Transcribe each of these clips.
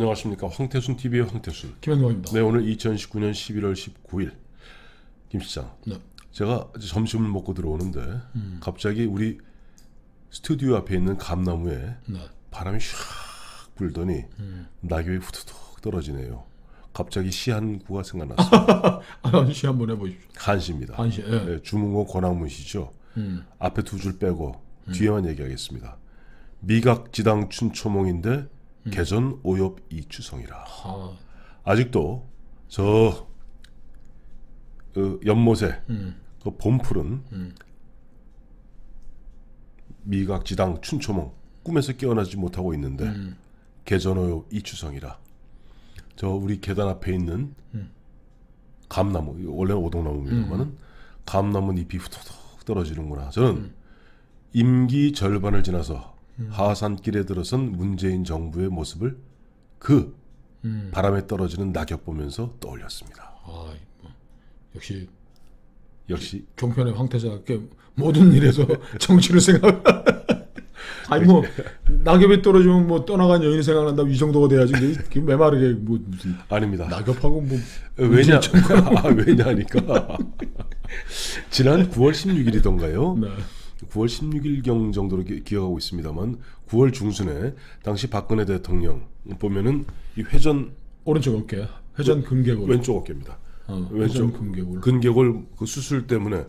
안녕하십니까. 황태순 TV의 황태순. 김현광입니다. 네, 오늘 2019년 11월 19일 김 시장. 네. 제가 점심을 먹고 들어오는데 갑자기 우리 스튜디오 앞에 있는 감나무에 네. 바람이 샥 불더니 낙엽이 후두둑 떨어지네요. 갑자기 시 한 구가 생각났어요. 한시 한번 해보십시오. 한시입니다. 한시. 예. 네, 주문고 권학문 시죠. 앞에 두 줄 빼고 뒤에만 얘기하겠습니다. 미각지당 춘초몽인데 개전 오엽 이추성이라. 아직도 저 연못에 그 봄풀은 미각지당 춘초몽 꿈에서 깨어나지 못하고 있는데 개전 오엽 이추성이라. 저 우리 계단 앞에 있는 감나무, 원래 오동나무입니다만은 감나무 잎이 후두둑 떨어지는구나. 저는 임기 절반을 지나서 하산길에 들어선 문재인 정부의 모습을 그 바람에 떨어지는 낙엽 보면서 떠올렸습니다. 뭐, 역시 종편의 황태자께 모든 일에서 정치를 생각. 아니 뭐 낙엽이 떨어지면 뭐 떠나간 여인이 생각난다 이 정도가 돼야지. 메마르게 뭐 무슨 아닙니다. 낙엽하고 뭐 왜냐니까 지난 9월 16일이던가요? 네. 9월 16일경 정도로 기억하고 있습니다만 9월 중순에 당시 박근혜 대통령 보면은 이 회전 오른쪽 어깨, 회전 근개골, 왼쪽 어깨입니다. 회전 근개골 그 수술 때문에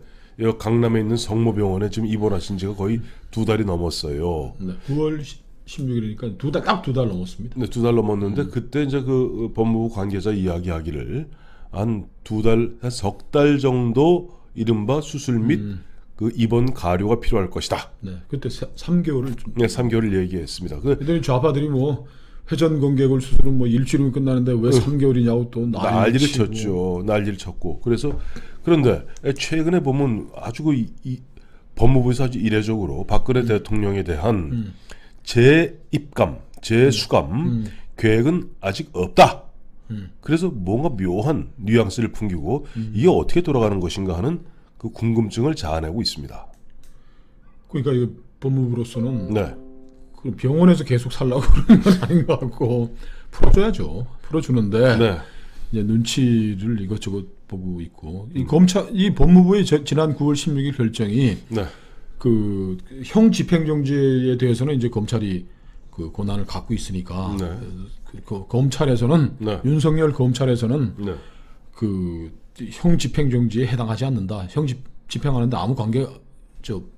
강남에 있는 성모병원에 지금 입원하신 지가 거의 2달이 넘었어요. 네, 9월 16일이니까 딱 2달 넘었습니다. 네, 2달 넘었는데 그때 이제 그 법무부 관계자 이야기하기를 한 2달, 한 석 달 정도 이른바 수술 및 그 입원 가료가 필요할 것이다. 네, 그때 3개월을 네, 3개월을 얘기했습니다. 그랬더니 좌파들이 뭐 회전 근개골 수술은 뭐 일주일이면 끝나는데 왜 3개월이냐고 또 난리를 쳤죠. 난리를 쳤고. 그래서 그런데 최근에 보면 아주 이 법무부에서 아주 이례적으로 박근혜 대통령에 대한 재입감, 재수감 계획은 아직 없다. 그래서 뭔가 묘한 뉘앙스를 풍기고 이게 어떻게 돌아가는 것인가 하는 그 궁금증을 자아내고 있습니다. 그러니까 이 법무부로서는 네. 그 병원에서 계속 살라고 그러는 건 아닌 것 같고 풀어줘야죠. 풀어주는데 네. 이제 눈치를 이것저것 보고 있고 이 법무부의 지난 9월 16일 결정이 네. 그 형 집행정지에 대해서는 이제 검찰이 그 권한을 갖고 있으니까 네. 그 검찰에서는 네. 윤석열 검찰에서는 네. 그 형 집행정지에 해당하지 않는다. 형 집행하는데 아무 관계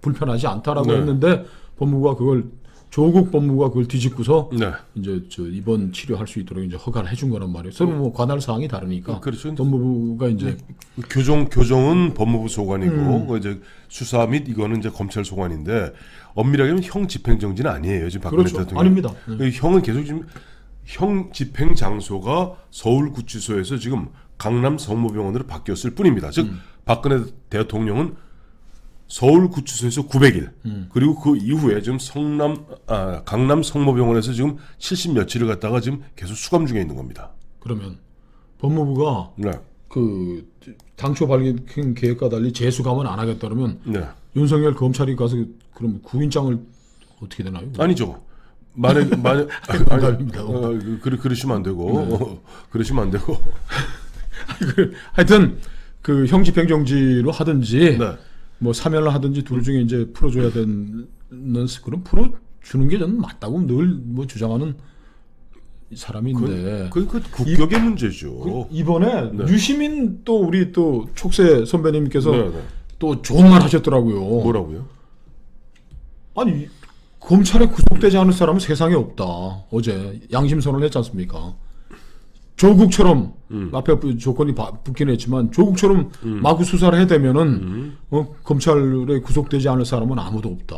불편하지 않다라고 네. 했는데 법무부가 그걸 조국 법무부가 그걸 뒤집고서 네. 이제 입원 치료할 수 있도록 이제 허가를 해준 거란 말이에요. 서로 뭐 관할 사항이 다르니까. 그렇죠. 법무부가 이제 교정은 법무부 소관이고 이제 수사 및 이거는 이제 검찰 소관인데 엄밀하게 하면 형 집행정지는 아니에요. 지금 박근혜 그렇죠. 대통령. 아닙니다. 형은 계속 지금 형 집행 장소가 서울구치소에서 지금 강남 성모병원으로 바뀌었을 뿐입니다. 즉 박근혜 대통령은 서울구치소에서 900일 그리고 그 이후에 지금 강남 성모병원에서 지금 70 며칠을 갖다가 지금 계속 수감 중에 있는 겁니다. 그러면 법무부가 네. 그 당초 밝힌 계획과 달리 재수감은 안 하겠다 그러면 네. 윤석열 검찰이 가서 그럼 구인장을 어떻게 되나요? 아니죠. 만약 농담입니다. 그러시면 안 되고 그러시면 안 되고 하여튼 그 형 집행정지로 하든지 네. 뭐 사면을 하든지 둘 중에 이제 풀어줘야 되는 그럼 풀어주는 게 저는 맞다고 늘 뭐 주장하는 사람인데 그 국격의 문제죠. 이번에 네. 유시민 또 우리 또 촉새 선배님께서 네, 네. 또 좋은 말 하셨더라고요. 뭐라고요? 아니 검찰에 구속되지 않을 사람은 세상에 없다. 어제 양심선언을 했지 않습니까? 조국처럼 앞에 조건이 붙긴 했지만 조국처럼 마구 수사를 해대면은 검찰에 구속되지 않을 사람은 아무도 없다.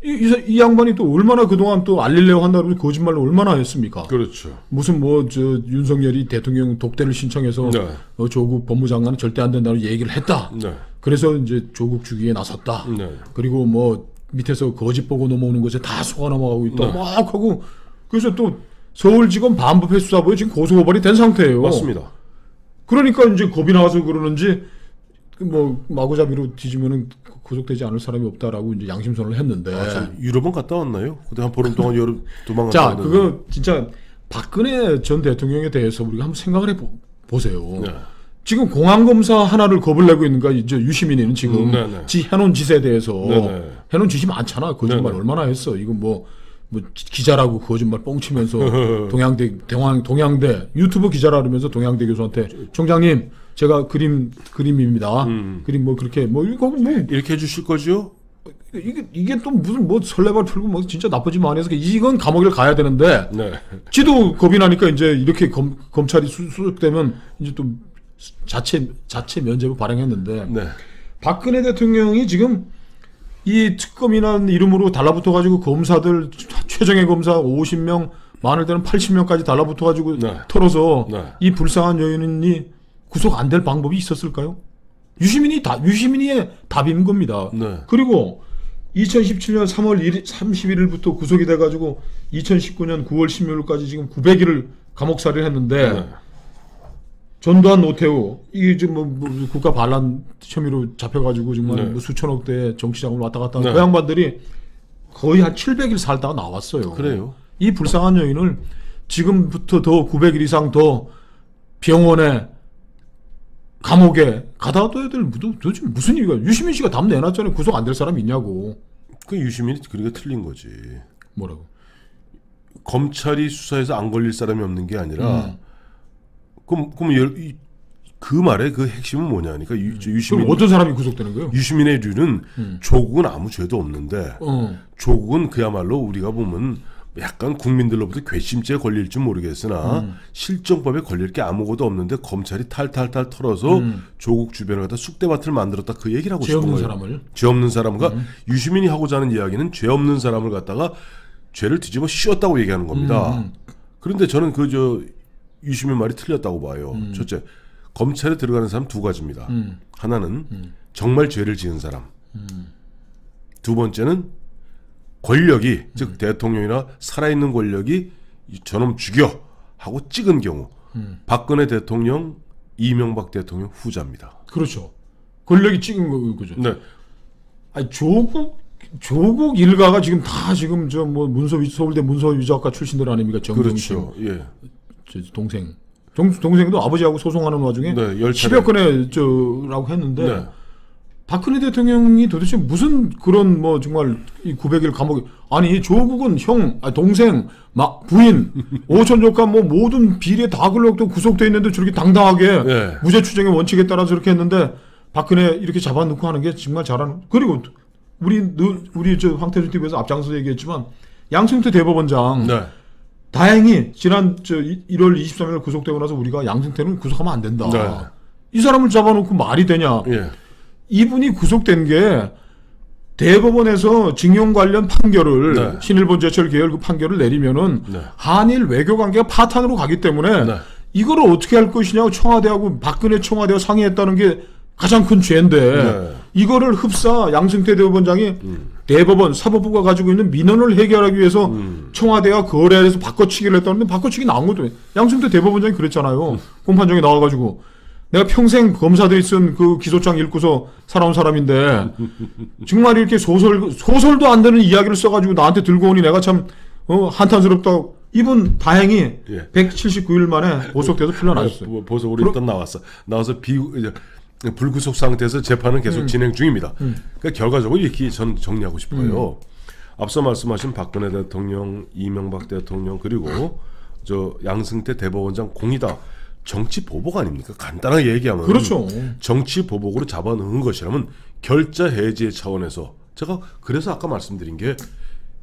이 양반이 또 얼마나 그동안 또 알리려고 한다고 거짓말을 얼마나 했습니까? 그렇죠. 무슨 윤석열이 대통령 독대를 신청해서 네. 조국 법무장관은 절대 안 된다고 얘기를 했다. 네. 그래서 이제 조국 죽이에 나섰다. 네. 그리고 뭐 밑에서 거짓 보고 넘어오는 것에 다 속아 넘어가고 있다. 네. 막 하고 그래서 또 서울지검 반부패 수사부에 지금 고소고발이 된 상태예요. 맞습니다. 그러니까 이제 겁이 나서 그러는지 뭐 마구잡이로 뒤지면은 구속되지 않을 사람이 없다라고 이제 양심선언을 했는데. 유럽은 갔다 왔나요? 그때 한 보름 동안 유럽 도망갔다 자, 왔는데. 그거 진짜 박근혜 전 대통령에 대해서 우리가 한번 생각을 보세요. 네. 지금 공안검사 하나를 겁을 내고 있는 거야. 이제 유시민이는 지금 지 해놓은 짓에 대해서 해놓은 짓이 많잖아. 거짓말 얼마나 했어. 이거 뭐 기자라고 거짓말 뻥치면서 동양대 유튜브 기자라 그러면서 동양대 교수한테 총장님 제가 그림입니다. 그림 뭐 그렇게 뭐 이거 뭐 이렇게 해주실 거죠? 이게 또 무슨 뭐 설레발 풀고 뭐 진짜 나쁘지만 해서 이건 감옥을 가야 되는데 네. 지도 겁이 나니까 이제 이렇게 검찰이 수습되면 이제 또 자체 면죄부 발행했는데 네. 박근혜 대통령이 지금 이 특검이라는 이름으로 달라붙어가지고 검사들 최정예 검사 50명 많을 때는 80명까지 달라붙어가지고 털어서 이 불쌍한 여인이 구속 안 될 방법이 있었을까요? 유시민이의 답인 겁니다. 그리고 2017년 3월 31일부터 구속이 돼가지고 2019년 9월 16일까지 지금 900일을 감옥살이를 했는데 전두환 노태우 이게 지금 뭐 국가 반란 혐의로 잡혀가지고 정말 뭐 수천억대 정치자금을 왔다 갔다 하는 그 양반들이 거의 한 700일 살다가 나왔어요. 그래요. 이 불쌍한 여인을 지금부터 더 900일 이상 더 병원에 감옥에 가다 둬야 될 도대체 무슨 일이야? 유시민 씨가 답 내놨잖아요. 구속 안 될 사람이 있냐고. 그 유시민이 그러니까 틀린 거지. 뭐라고? 검찰이 수사해서 안 걸릴 사람이 없는 게 아니라 그럼 그 말의 그 핵심은 뭐냐니까 유시민 어떤 사람이 구속되는 거예요? 유시민의 류는 조국은 아무 죄도 없는데 조국은 그야말로 우리가 보면 약간 국민들로부터 괘씸죄에 걸릴지 모르겠으나 실정법에 걸릴 게 아무것도 없는데 검찰이 탈탈탈 털어서 조국 주변을 갖다 쑥대밭을 만들었다 그 얘기를 하고 싶은 거예요. 죄 없는 사람과 유시민이 하고자 하는 이야기는 죄 없는 사람을 갖다가 죄를 뒤집어 씌웠다고 얘기하는 겁니다. 그런데 저는 유시민 말이 틀렸다고 봐요. 첫째, 검찰에 들어가는 사람 두 가지입니다. 하나는 정말 죄를 지은 사람. 두 번째는 권력이 즉 대통령이나 살아있는 권력이 저놈 죽여 하고 찍은 경우 박근혜 대통령, 이명박 대통령 후자입니다. 그렇죠. 권력이 찍은 거죠. 네. 아니 조국 일가가 지금 다 지금 저 뭐 서울대 문서위조학과 출신들 아닙니까? 정경심. 그렇죠. 예. 동생. 동생도 아버지하고 소송하는 와중에 10여 건의 라고 했는데 박근혜 대통령이 도대체 무슨 그런 뭐 정말 이 900일 감옥에 아니 조국은 동생, 부인, 오촌 조카 뭐 모든 비리에 다 걸려도 구속돼 있는데 저렇게 당당하게 무죄 추정의 원칙에 따라 저렇게 했는데 박근혜 이렇게 잡아놓고 하는 게 정말 잘하는. 그리고 우리 저 황태준 TV에서 앞장서 얘기했지만 양승태 대법원장 다행히 지난 1월 23일 구속되고 나서 우리가 양승태는 구속하면 안 된다. 이 사람을 잡아놓고 말이 되냐? 이분이 구속된 게 대법원에서 징용 관련 판결을 신일본제철 계열 그 판결을 내리면은 한일 외교 관계가 파탄으로 가기 때문에 이거를 어떻게 할 것이냐고 청와대하고 박근혜 청와대와 상의했다는 게 가장 큰 죄인데 이거를 흡사 양승태 대법원장이 대법원 사법부가 가지고 있는 민원을 해결하기 위해서 청와대와 거래해서 바꿔치기를 했다는데 바꿔치기 나온 것도 양승태 대법원장이 그랬잖아요. 공판정에 나와가지고 내가 평생 검사들이 쓴 그 기소장 읽고서 살아온 사람인데 정말 이렇게 소설도 안 되는 이야기를 써가지고 나한테 들고 오니 내가 참 한탄스럽다고. 이분 다행히 179일 만에 보석돼서 풀려나셨어요. 보석 우리 일단 나와서 불구속 상태에서 재판은 계속 진행 중입니다. 그러니까 결과적으로 이렇게 전 정리하고 싶어요. 앞서 말씀하신 박근혜 대통령, 이명박 대통령 그리고 저 양승태 대법원장 공이다. 정치 보복 아닙니까? 간단하게 얘기하면 그렇죠. 정치 보복으로 잡아넣은 것이라면 결자 해제 차원에서 제가 그래서 아까 말씀드린 게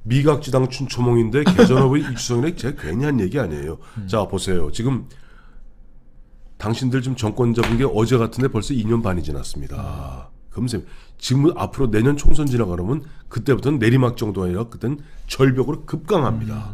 미각지당 춘초몽인데 개전업의 이주성이라 제가 괜히 한 얘기 아니에요. 자 보세요. 지금 당신들 지금 정권 잡은 게 어제 같은데 벌써 2년 반이 지났습니다. 금세 지금 앞으로 내년 총선 지나가려면 그때부터는 내리막 정도가 아니라 그때는 절벽으로 급강합니다.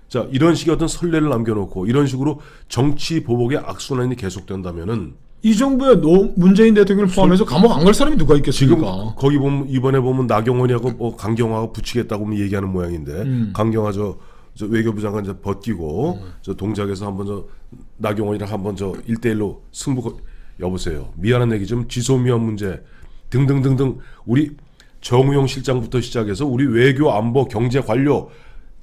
자 이런 식의 어떤 선례를 남겨놓고 이런 식으로 정치 보복의 악순환이 계속된다면은 이 정부에 문재인 대통령을 포함해서 감옥 안 갈 사람이 누가 있겠습니까? 지금 거기 보면 이번에 보면 나경원이하고 뭐 강경화하고 붙이겠다고 얘기하는 모양인데 강경화 저 외교부 장관 벗기고 저 동작에서 한번 저 나경원이랑 한번 저 1대1로 승부 여보세요. 미안한 얘기 좀 지소미아 문제 등등등등 우리 정우영 실장부터 시작해서 우리 외교 안보 경제 관료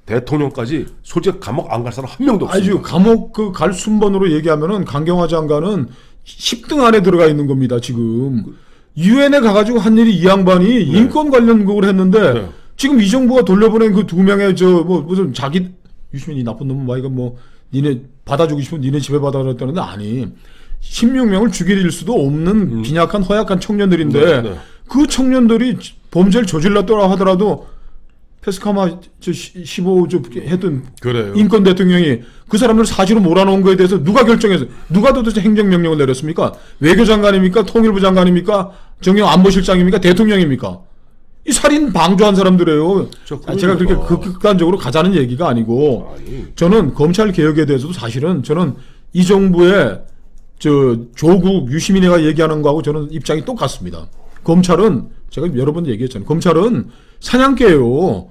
대통령까지 솔직히 감옥 안 갈 사람 한 명도 없어요. 아주 감옥 그 갈 순번으로 얘기하면은 강경화 장관은 10등 안에 들어가 있는 겁니다. 지금 유엔에 가가지고 한 일이 이 양반이 인권 관련 그걸 했는데 지금 이 정부가 돌려보낸 그 2명의 저 뭐 무슨 자기 유시민이 나쁜 놈은 뭐 이거 뭐 니네 받아주고 싶으면 니네 집에 받아줬다는데 아니 16명을 죽일 수도 없는 빈약한 허약한 청년들인데 그 청년들이 범죄를 저질렀더라 하더라도 페스카마 15 했던 그래요. 인권 대통령이 그 사람들 사실로 몰아놓은 거에 대해서 누가 결정해서 누가 도대체 행정명령을 내렸습니까? 외교장관입니까? 통일부 장관입니까? 정영 안보실장입니까? 대통령입니까? 이 살인 방조한 사람들이에요. 제가 그렇게 극단적으로 가자는 얘기가 아니고 저는 검찰 개혁에 대해서도 사실은 저는 이 정부의 저 조국 유시민이가 얘기하는 거하고 저는 입장이 똑같습니다. 검찰은 제가 여러 번 얘기했잖아요. 검찰은 사냥개예요.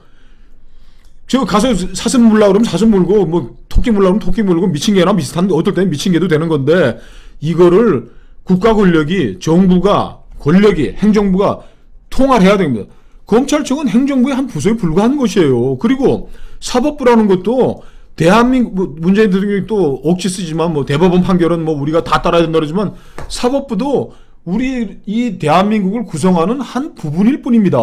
저 가서 사슴 물라 그러면 사슴 물고 뭐 토끼 물라 그러면 토끼 물고 미친 개나 비슷한데 어떨 때는 미친 개도 되는 건데 이거를 국가 권력이 정부가 권력이 행정부가 통화를 해야 됩니다. 검찰청은 행정부의 한 부서에 불과한 것이에요. 그리고 사법부라는 것도 대한민국 문재인 대통령이 또 억지 쓰지만 뭐 대법원 판결은 뭐 우리가 다 따라야 된다 그러지만 사법부도 우리 이 대한민국을 구성하는 한 부분일 뿐입니다.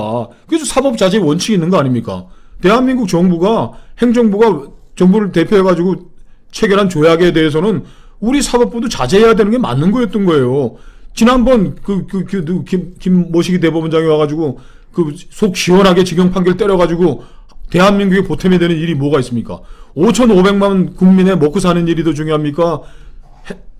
그래서 사법자제의 원칙이 있는 거 아닙니까? 대한민국 정부가 행정부가 정부를 대표해가지고 체결한 조약에 대해서는 우리 사법부도 자제해야 되는 게 맞는 거였던 거예요. 지난번 김모식이 대법원장이 와가지고 그 속 시원하게 징역 판결 때려가지고 대한민국에 보탬이 되는 일이 뭐가 있습니까? 5,500만 국민의 먹고 사는 일이 더 중요합니까?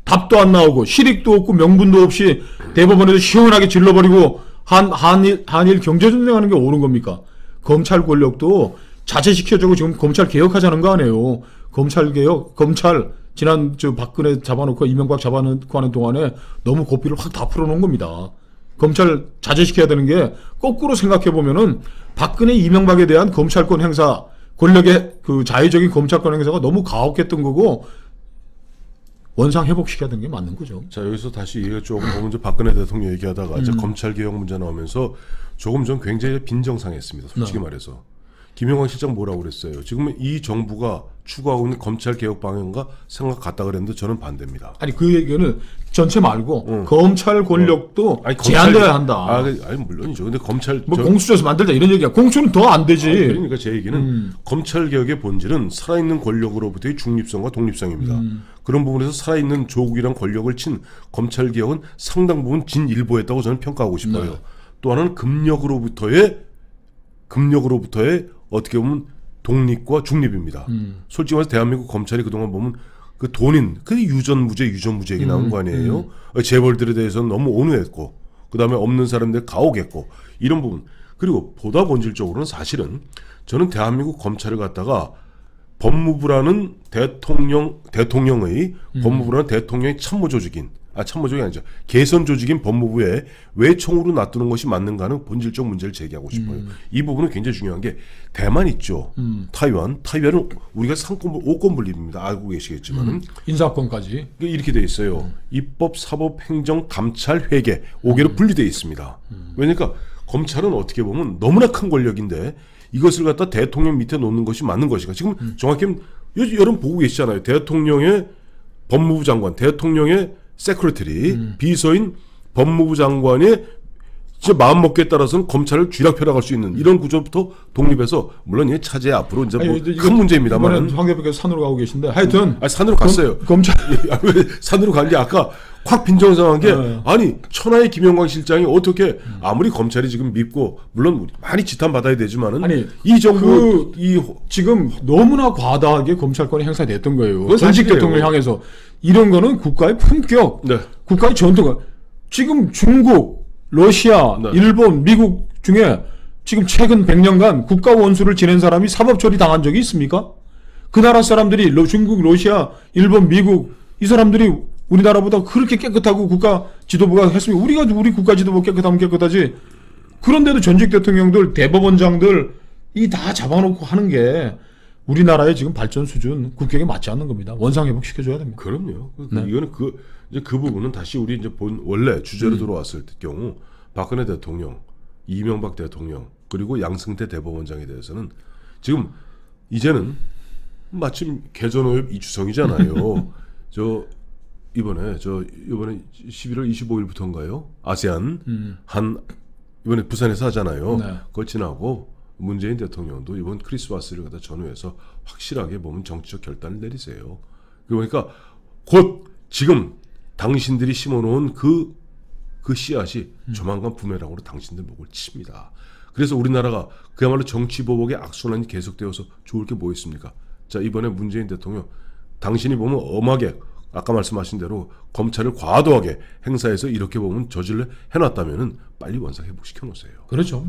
답도 안 나오고 실익도 없고 명분도 없이 대법원에서 시원하게 질러버리고 한일 경제전쟁하는 게 옳은 겁니까? 검찰 권력도 자제시켜주고 지금 검찰 개혁하자는 거 아니에요. 검찰 개혁, 검찰 지난 저 박근혜 잡아놓고 이명박 잡아놓고 하는 동안에 너무 고삐를 확 다 풀어놓은 겁니다. 검찰 자제시켜야 되는 게 거꾸로 생각해 보면은 박근혜 이명박에 대한 검찰권 행사, 권력의 그 자의적인 검찰권 행사가 너무 가혹했던 거고 원상 회복시켜야 되는 게 맞는 거죠. 자 여기서 다시 이거 조금 먼저 박근혜 대통령 얘기하다가 이제 검찰 개혁 문제 나오면서 조금 전 굉장히 빈정상했습니다. 솔직히 말해서 김영환 실장 뭐라고 그랬어요? 지금 이 정부가 추구하고 있는 검찰 개혁 방향과 생각 같다 그랬는데 저는 반대입니다. 아니 그 얘기는 전체 말고 검찰 권력도 제한돼야 한다. 아니 물론이죠. 근데 검찰 뭐 공수처에서 만들자 이런 얘기야. 공수는 더 안 되지. 그러니까 제 얘기는 검찰 개혁의 본질은 살아있는 권력으로부터의 중립성과 독립성입니다. 그런 부분에서 살아있는 조국이란 권력을 친 검찰 개혁은 상당 부분 진일보했다고 저는 평가하고 싶어요. 네. 또 하나는 금력으로부터의 어떻게 보면 독립과 중립입니다. 솔직히 말해서 대한민국 검찰이 그동안 보면 그 돈인 그 유전무죄 얘기 나온 거 아니에요? 재벌들에 대해서는 너무 온유했고 그 다음에 없는 사람들 가혹했고 이런 부분. 그리고 보다 본질적으로는 사실은 저는 대한민국 검찰을 갖다가 법무부라는 대통령의 법무부라는 대통령의 참모조직이 아니죠. 개선 조직인 법무부에 왜 총으로 놔두는 것이 맞는가 하는 본질적 문제를 제기하고 싶어요. 이 부분은 굉장히 중요한 게 대만 있죠. 타이완은 우리가 5권 분립입니다. 알고 계시겠지만은 인사권까지 이렇게 돼 있어요. 입법, 사법, 행정, 감찰, 회계 5개로 분리돼 있습니다. 왜냐니까 검찰은 어떻게 보면 너무나 큰 권력인데 이것을 갖다 대통령 밑에 놓는 것이 맞는 것인가? 지금 정확히 여러분 보고 계시잖아요. 대통령의 법무부 장관, 대통령의 세크레터리, 비서인 법무부 장관의 진짜 마음먹기에 따라서는 검찰을 쥐락펴락할 수 있는 이런 구조부터 독립해서 물론 이 차제 앞으로 이제 뭐 큰 문제입니다만 이번엔 황 대표께서 산으로 가고 계신데 하여튼 산으로 갔어요. 검찰 산으로 간 게 아까 확 빈정상한 게 아니 천하의 김영광 실장이 어떻게 아무리 검찰이 지금 밉고 물론 많이 지탄 받아야 되지만은 아니 이 정부 지금 너무나 과다하게 검찰권이 행사됐던 거예요. 전직 대통령을 향해서 이런 거는 국가의 품격, 국가의 전통가 지금 중국, 러시아, 일본, 미국 중에 지금 최근 100년간 국가 원수를 지낸 사람이 사법 처리 당한 적이 있습니까? 그 나라 사람들이 중국, 러시아, 일본, 미국 이 사람들이 우리나라보다 그렇게 깨끗하고 국가 지도부가 했으면 우리 국가 지도부 깨끗하면 깨끗하지. 그런데도 전직 대통령들, 대법원장들 이 다 잡아놓고 하는 게 우리나라의 지금 발전 수준 국격에 맞지 않는 겁니다. 원상 회복시켜줘야 됩니다. 그럼요. 이거는 이제 그 부분은 다시 우리 이제 원래 주제로 들어왔을 경우 박근혜 대통령, 이명박 대통령 그리고 양승태 대법원장에 대해서는 지금 이제는 마침 개전호협 이주성이잖아요. 이번에 11월 25일부터인가요? 아세안 이번에 부산에서 하잖아요. 네. 그거 지나고 문재인 대통령도 이번 크리스마스를 갖다 전후해서 확실하게 보면 정치적 결단을 내리세요. 그러니까 곧 지금 당신들이 심어놓은 그 씨앗이 조만간 부메랑으로 당신들 목을 칩니다. 그래서 우리나라가 그야말로 정치 보복의 악순환이 계속되어서 좋을 게 뭐 있습니까? 자, 이번에 문재인 대통령 당신이 보면 엄하게 아까 말씀하신 대로 검찰을 과도하게 행사해서 이렇게 보면 저질러 해놨다면은 빨리 원상 회복시켜 놓으세요. 그렇죠.